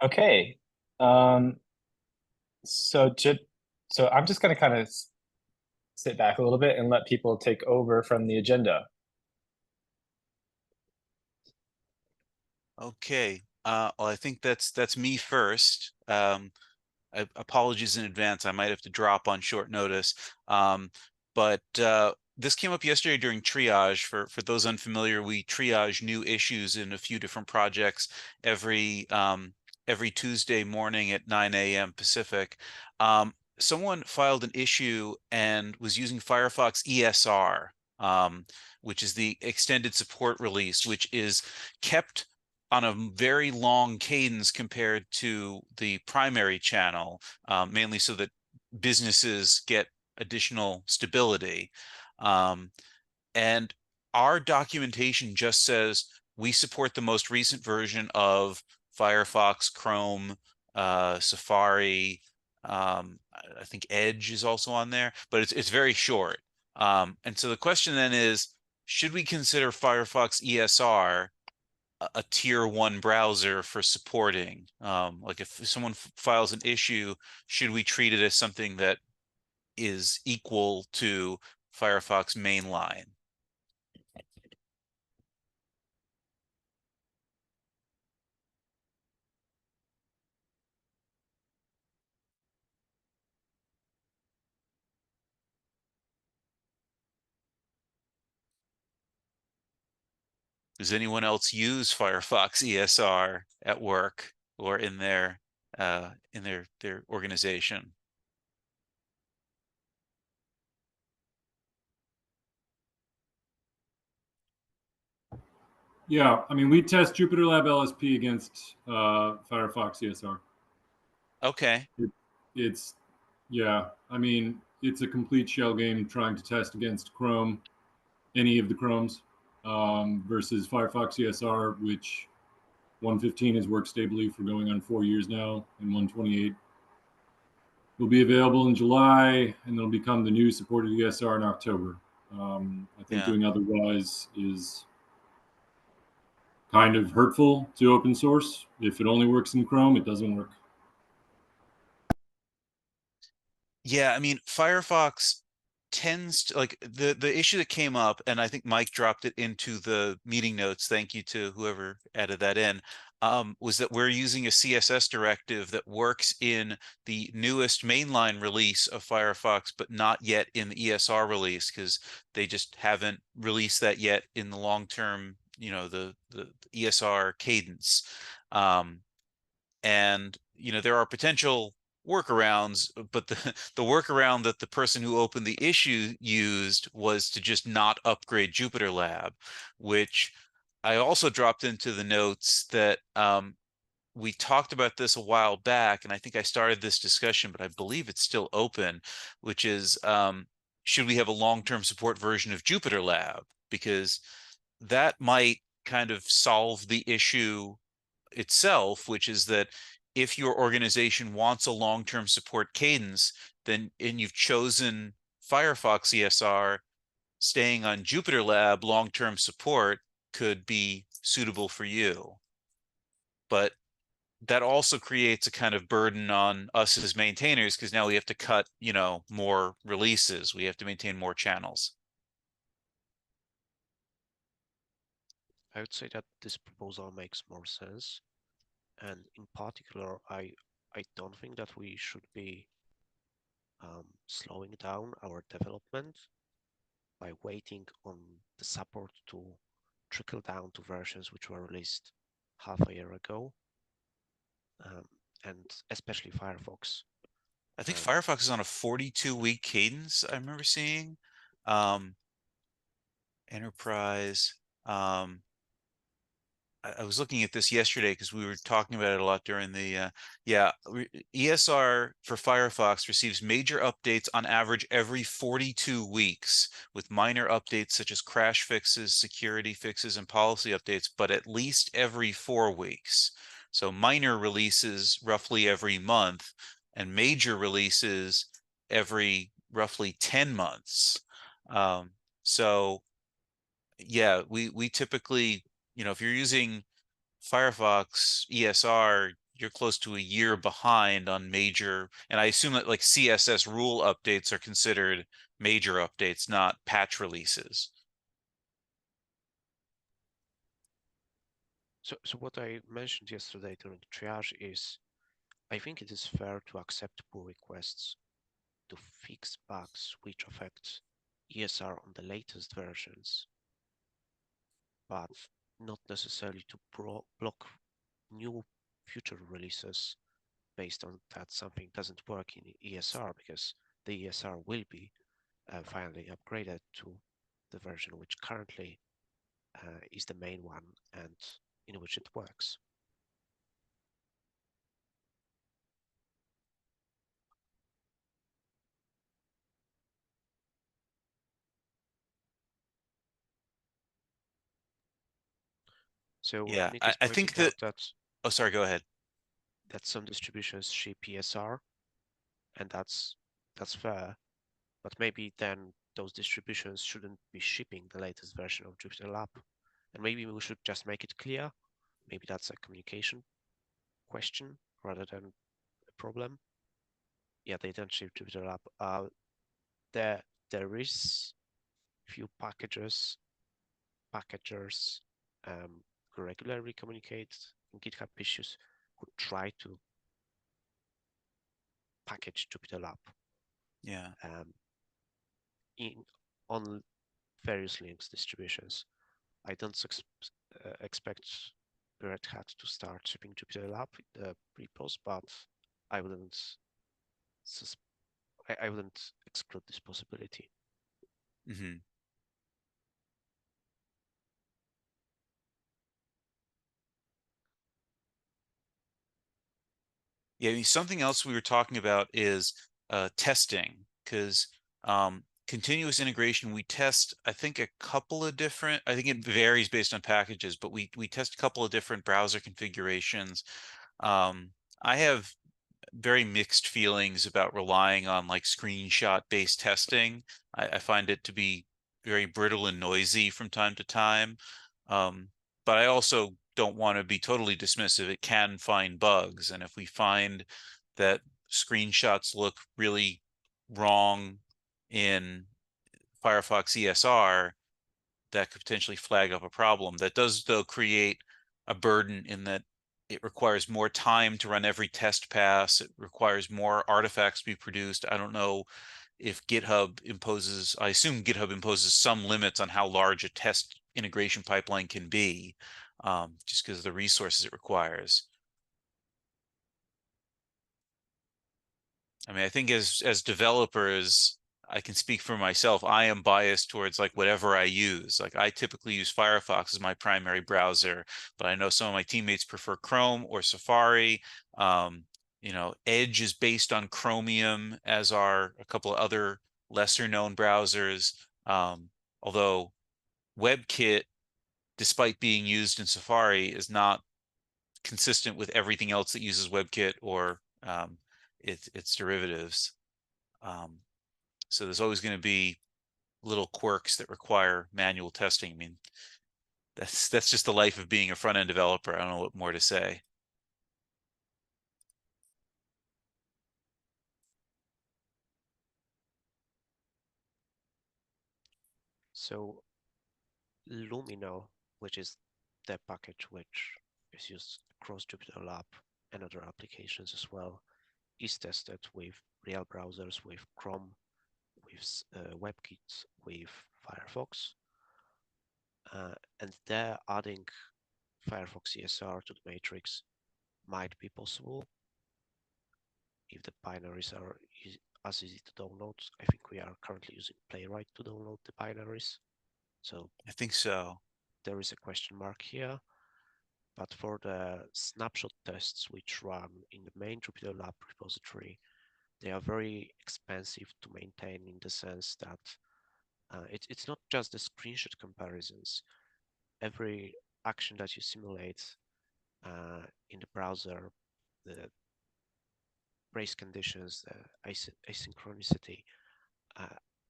Okay. Um, so Jip, so I'm just gonna kind of sit back a little bit and let people take over from the agenda. Okay. Well, I think that's me first. Apologies in advance. I might have to drop on short notice. But this came up yesterday during triage. For those unfamiliar, we triage new issues in a few different projects every Tuesday morning at 9 a.m. Pacific. Someone filed an issue and was using Firefox ESR, which is the extended support release, which is kept on a very long cadence compared to the primary channel, mainly so that businesses get additional stability. Um, and our documentation just says we support the most recent version of Firefox, Chrome, Safari. I think Edge is also on there, but it's very short. And so the question then is, should we consider Firefox ESR a tier one browser for supporting? Like if someone files an issue, should we treat it as something that is equal to Firefox mainline? Does anyone else use Firefox ESR at work or in their organization? Yeah, I mean, we test JupyterLab LSP against Firefox ESR. Okay. It's, yeah, I mean, it's a complete shell game trying to test against Chrome, any of the Chromes, versus Firefox ESR, which 115 has worked stably for going on 4 years now, and 128 will be available in July, and it'll become the new supported ESR in October. I think Yeah. doing otherwise is kind of hurtful to open source. If it only works in Chrome, it doesn't work. Yeah, I mean, Firefox tends to like the issue that came up, and I think Mike dropped it into the meeting notes. Thank you to whoever added that in. Was that we're using a CSS directive that works in the newest mainline release of Firefox, but not yet in the ESR release because they just haven't released that yet in the long term, the ESR cadence. Um, and there are potential workarounds, but the workaround that the person who opened the issue used was to just not upgrade JupyterLab, which I also dropped into the notes that we talked about this a while back, and I think I started this discussion, but I believe it's still open, which is should we have a long-term support version of JupyterLab? Because that might kind of solve the issue itself, which is that if your organization wants a long-term support cadence, then and you've chosen Firefox ESR, staying on JupyterLab long-term support could be suitable for you. But that also creates a kind of burden on us as maintainers because now we have to cut, more releases. We have to maintain more channels. I would say that this proposal makes more sense. And in particular, I don't think that we should be slowing down our development by waiting on the support to trickle down to versions which were released half a year ago, and especially Firefox. I think Firefox is on a 42-week cadence, I remember seeing. Enterprise. I was looking at this yesterday because we were talking about it a lot during the ESR for Firefox receives major updates on average every 42 weeks, with minor updates such as crash fixes, security fixes, and policy updates, but at least every 4 weeks. So minor releases roughly every month, and major releases every roughly 10 months. So we typically, if you're using Firefox ESR, you're close to a year behind on major, and I assume that like CSS rule updates are considered major updates, not patch releases. So what I mentioned yesterday during the triage is, I think it is fair to accept pull requests to fix bugs which affect ESR on the latest versions, but not necessarily to block new future releases based on that something doesn't work in ESR, because the ESR will be finally upgraded to the version which currently is the main one and in which it works. So Yeah, Nick is I think pointing out that oh, sorry, go ahead. some distributions ship ESR, and that's fair. But maybe then those distributions shouldn't be shipping the latest version of JupyterLab. And maybe we should just make it clear. Maybe that's a communication question rather than a problem. Yeah, they don't ship JupyterLab. There is few packagers who regularly communicate in GitHub issues who try to package JupyterLab Yeah. On various Linux distributions. I don't expect Red Hat to start shipping JupyterLab in the repos, but I wouldn't I wouldn't exclude this possibility. Mm-hmm. Yeah, I mean, something else we were talking about is testing, because continuous integration, we test, I think, a couple of different, I think it varies based on packages, but we test a couple of different browser configurations. I have very mixed feelings about relying on like screenshot based testing. I find it to be very brittle and noisy from time to time. But I also don't want to be totally dismissive. It can find bugs. And if we find that screenshots look really wrong in Firefox ESR, that could potentially flag up a problem. That does, though, create a burden in that it requires more time to run every test pass. It requires more artifacts to be produced. I don't know if GitHub imposes, I assume GitHub imposes some limits on how large a test integration pipeline can be, just because of the resources it requires. I mean, I think as developers, I can speak for myself. I am biased towards like whatever I use. Like I typically use Firefox as my primary browser, but I know some of my teammates prefer Chrome or Safari. You know, Edge is based on Chromium, as are a couple of other lesser known browsers. Although WebKit, despite being used in Safari, is not consistent with everything else that uses WebKit or its derivatives. Um, so there's always going to be little quirks that require manual testing. I mean, that's just the life of being a front end developer. I don't know what more to say. So Lumino, which is the package which is used across JupyterLab and other applications as well, is tested with real browsers, with Chrome, with WebKit, with Firefox. And there adding Firefox ESR to the matrix might be possible if the binaries are as easy to download. I think we are currently using Playwright to download the binaries. So I think so. there is a question mark here. But for the snapshot tests which run in the main JupyterLab repository, they are very expensive to maintain, in the sense that it's not just the screenshot comparisons. Every action that you simulate in the browser, the race conditions, the asynchronicity,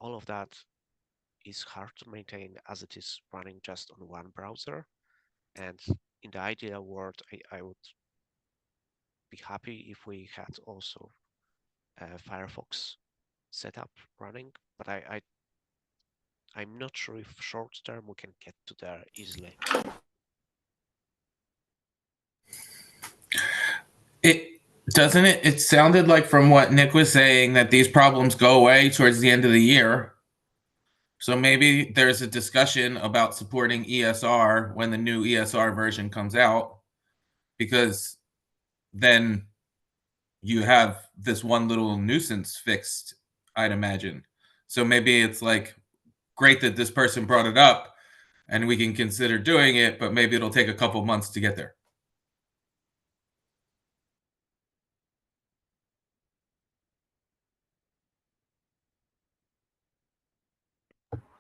all of that is hard to maintain as it is running just on one browser. And in the ideal world, I would be happy if we had also Firefox setup running, but I'm not sure if short term we can get to there easily. It sounded like from what Nick was saying that these problems go away towards the end of the year. So maybe there's a discussion about supporting ESR when the new ESR version comes out, because then you have this one little nuisance fixed, I'd imagine. So maybe it's like, great that this person brought it up and we can consider doing it, but maybe it'll take a couple months to get there.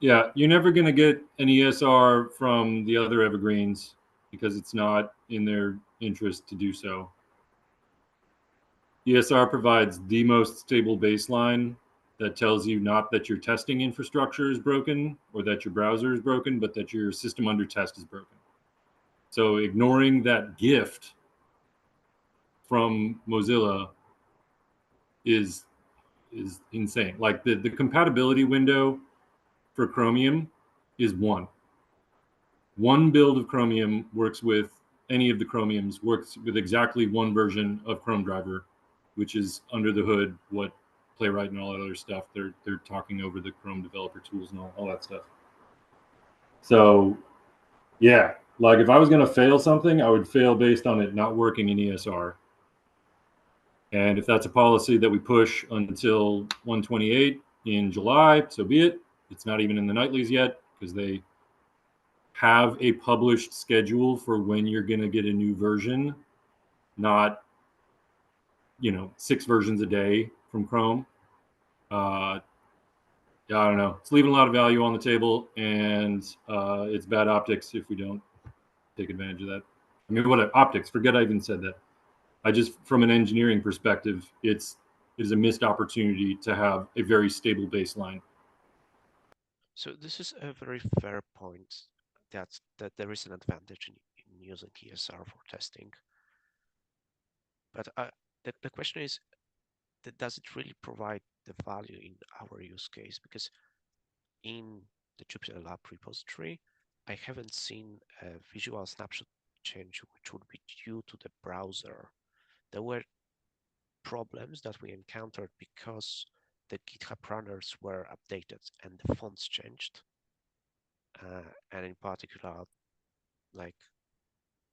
Yeah, you're never going to get an ESR from the other evergreens because it's not in their interest to do so. ESR provides the most stable baseline that tells you not that your testing infrastructure is broken or that your browser is broken, but that your system under test is broken. So ignoring that gift from Mozilla is insane. Like the compatibility window for Chromium is one. One build of Chromium works with any of the Chromiums, works with exactly one version of Chrome driver, which is under the hood what Playwright and all that other stuff. They're talking over the Chrome developer tools and all that stuff. So yeah, like if I was going to fail something, I would fail based on it not working in ESR. And if that's a policy that we push until 128 in July, so be it. It's not even in the nightlies yet because they have a published schedule for when you're going to get a new version, not 6 versions a day from Chrome. I don't know. It's leaving a lot of value on the table, and it's bad optics if we don't take advantage of that. I mean, what optics? Forget I even said that. I just, from an engineering perspective, it is a missed opportunity to have a very stable baseline. So this is a very fair point that there is an advantage in using ESR for testing. But the question is, does it really provide the value in our use case? Because in the JupyterLab repository, I haven't seen a visual snapshot change which would be due to the browser. There were problems that we encountered because the GitHub runners were updated and the fonts changed. And in particular, like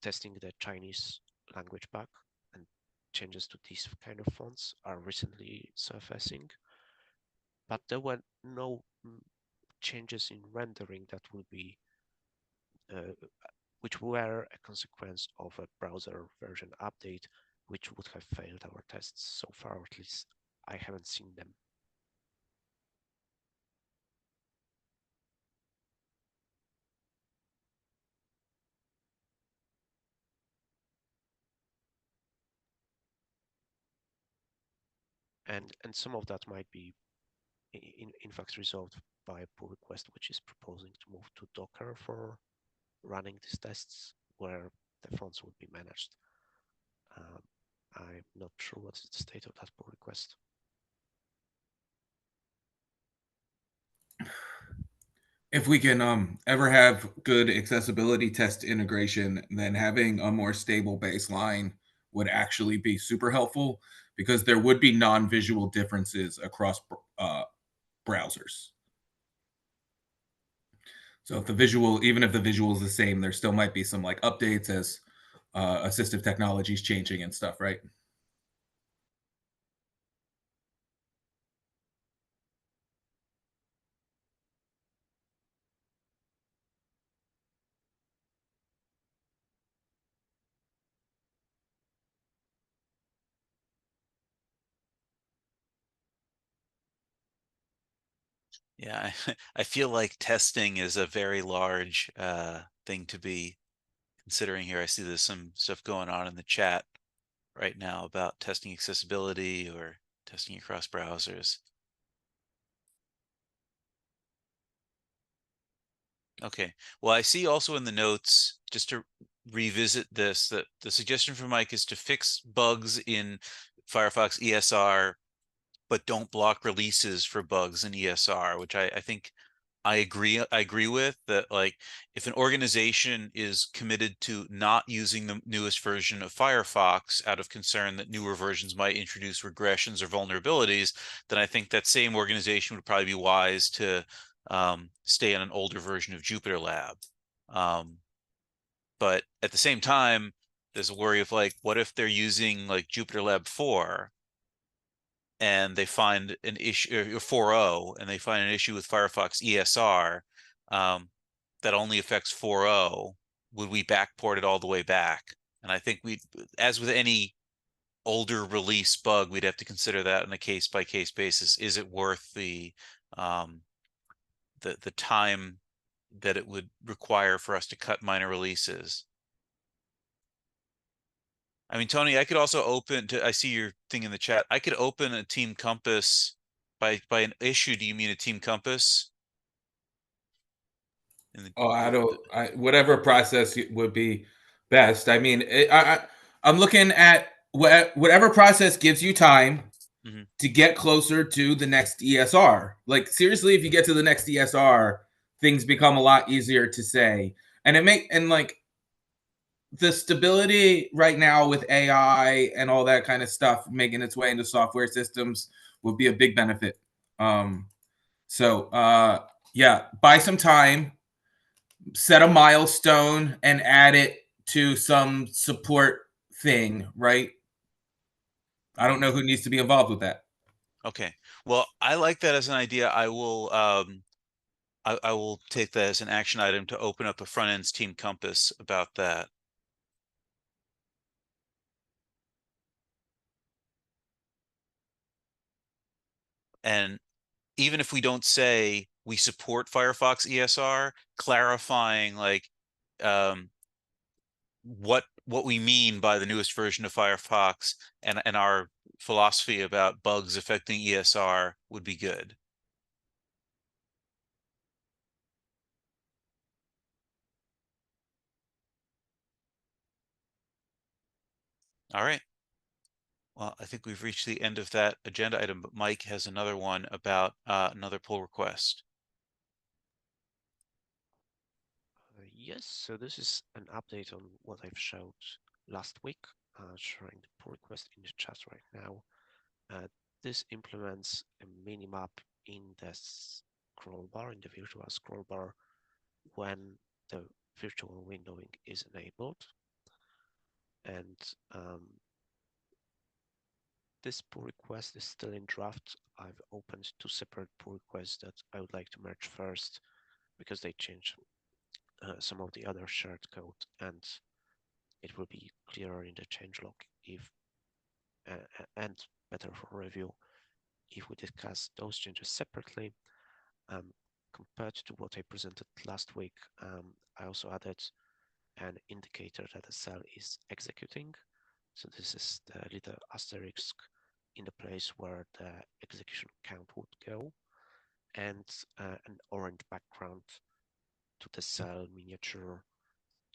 testing the Chinese language bug and changes to these kind of fonts are recently surfacing. But there were no changes in rendering that will be which were a consequence of a browser version update, which would have failed our tests. So far, at least, I haven't seen them. And some of that might be, in fact, resolved by a pull request, which is proposing to move to Docker for running these tests, where the fonts would be managed. I'm not sure what's the state of that pull request. If we can ever have good accessibility test integration, then having a more stable baseline would actually be super helpful, because there would be non-visual differences across browsers. So if the visual, even if the visual is the same, there still might be some like updates as assistive technology is changing and stuff, right? Yeah, I feel like testing is a very large thing to be considering here. I see there's some stuff going on in the chat right now about testing accessibility or testing across browsers. Okay, well, I see also in the notes, just to revisit this. That the suggestion from Mike is to fix bugs in Firefox ESR, but don't block releases for bugs in ESR, which I think I agree with that. Like, if an organization is committed to not using the newest version of Firefox out of concern that newer versions might introduce regressions or vulnerabilities, then I think that same organization would probably be wise to stay on an older version of JupyterLab. But at the same time, there's a worry of like, what if they're using like JupyterLab 4 and they find an issue, or 4.0, and they find an issue with Firefox ESR that only affects 4.0? Would we backport it all the way back? And I think we, as with any older release bug, we'd have to consider that on a case by case basis. Is it worth the time that it would require for us to cut minor releases? I mean, Tony, I could also open to, I see your thing in the chat. I could open a Team Compass by an issue. Do you mean a Team Compass? Whatever process would be best. I mean, I'm looking at whatever process gives you time to get closer to the next ESR. Like, seriously, if you get to the next ESR, things become a lot easier to say. And like the stability right now with AI and all that kind of stuff making its way into software systems would be a big benefit. Yeah, buy some time, set a milestone, and add it to some support thing, right? I don't know who needs to be involved with that. Okay. Well, I like that as an idea. I will I will take that as an action item to open up a front ends Team Compass about that. And even if we don't say we support Firefox ESR, clarifying like what we mean by the newest version of Firefox and our philosophy about bugs affecting ESR would be good. All right. Well, I think we've reached the end of that agenda item, but Mike has another one about another pull request. Yes, so this is an update on what I've showed last week, showing the pull request in the chat right now. This implements a minimap in the scroll bar, in the virtual scroll bar, when the virtual windowing is enabled. And this pull request is still in draft. I've opened two separate pull requests that I would like to merge first because they change some of the other shared code, and it will be clearer in the changelog if and better for review if we discuss those changes separately. Compared to what I presented last week, I also added an indicator that a cell is executing. So this is the little asterisk in the place where the execution count would go, and an orange background to the cell miniature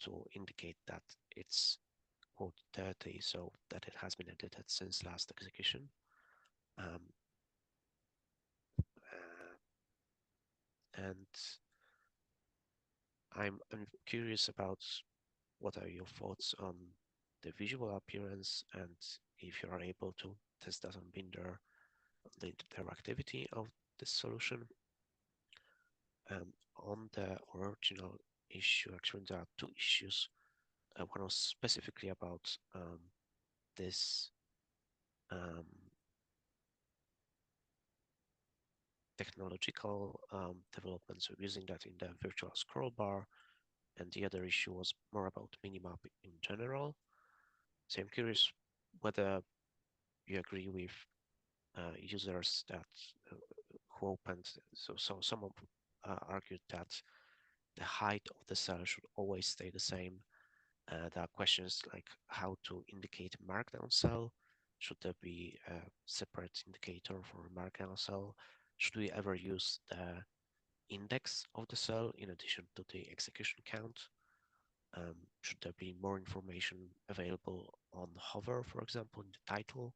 to indicate that it's quote dirty, so that it has been edited since last execution. And I'm curious about what are your thoughts on the visual appearance, and if you are able to test that on Binder, the interactivity of this solution. On the original issue, actually there are two issues. One was specifically about this technological developments of using that in the virtual scroll bar, and the other issue was more about minimap in general. So I'm curious whether you agree with users that who opened. So some argued that the height of the cell should always stay the same. There are questions like how to indicate a markdown cell. Should there be a separate indicator for a markdown cell? Should we ever use the index of the cell in addition to the execution count? Should there be more information available on hover, for example, in the title?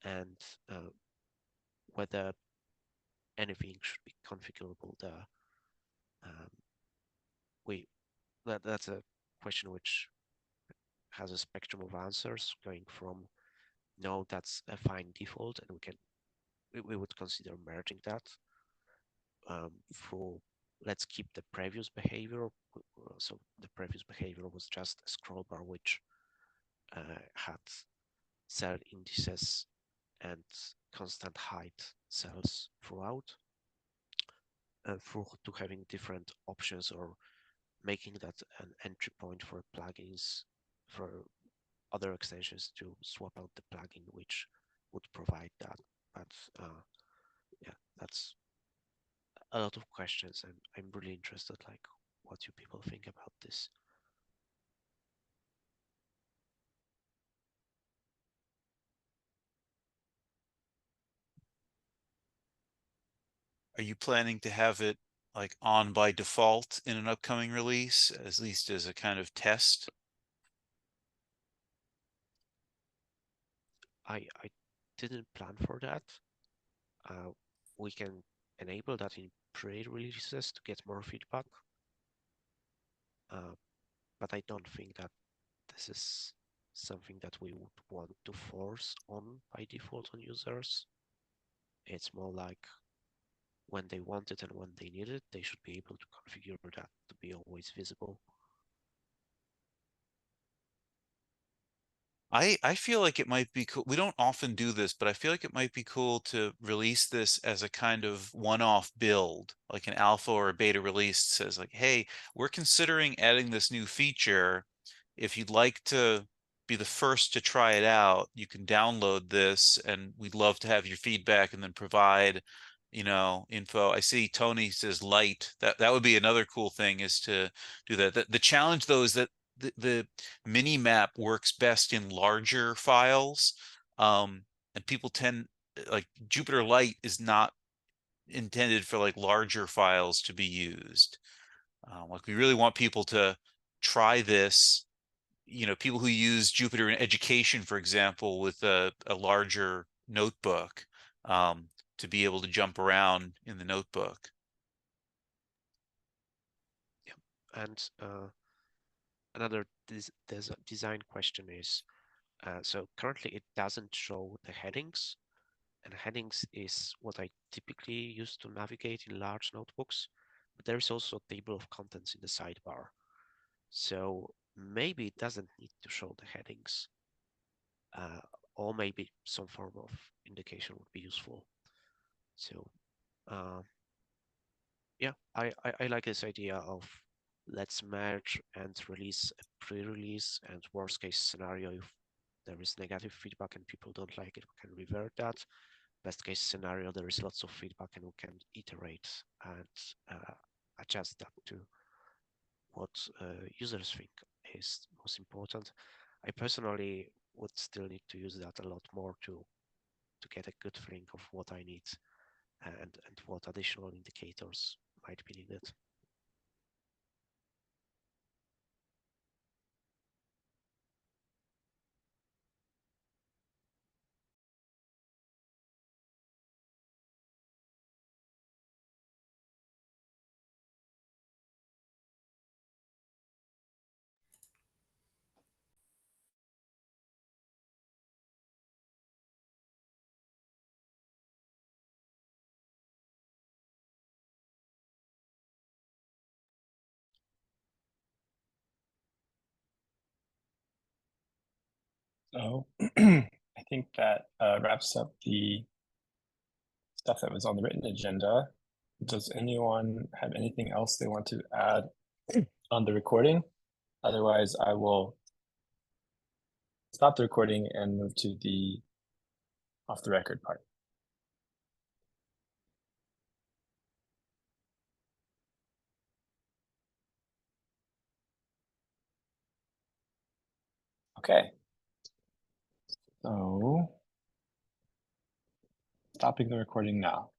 And whether anything should be configurable there. That's a question which has a spectrum of answers, going from no, that's a fine default, and we would consider merging that through let's keep the previous behavior. So the previous behavior was just a scroll bar which had cell indices and constant height cells throughout, through to having different options or making that an entry point for plugins, for other extensions to swap out the plugin which would provide that. But yeah, that's a lot of questions, and I'm really interested, like, what you people think about this. Are you planning to have it like on by default in an upcoming release, at least as a kind of test? I didn't plan for that. We can enable that in pre-releases to get more feedback, but I don't think that this is something that we would want to force on by default on users. It's more like when they want it and when they need it, they should be able to configure that to be always visible. I feel like it might be cool. We don't often do this, but I feel like it might be cool to release this as a kind of one-off build, like an alpha or a beta release says like, hey, we're considering adding this new feature. If you'd like to be the first to try it out, you can download this and we'd love to have your feedback and then provide, info. I see Tony says light. That would be another cool thing, is to do that. The challenge though is that the mini map works best in larger files, and people tend, like, Jupyter Lite is not intended for like larger files to be used. Like, we really want people to try this, people who use Jupyter in education, for example, with a larger notebook, to be able to jump around in the notebook. Yeah. And another design question is, so currently it doesn't show the headings, and headings is what I typically use to navigate in large notebooks, but there is also a table of contents in the sidebar. So maybe it doesn't need to show the headings, or maybe some form of indication would be useful. So yeah, I like this idea of let's merge and release a pre-release, and worst case scenario, if there is negative feedback and people don't like it, we can revert that. Best case scenario, there is lots of feedback and we can iterate and adjust that to what users think is most important. I personally would still need to use that a lot more to get a good feeling of what I need and what additional indicators might be needed. So I think that wraps up the stuff that was on the written agenda. Does anyone have anything else they want to add on the recording? Otherwise, I will stop the recording and move to the off the record part. Okay. So stopping the recording now.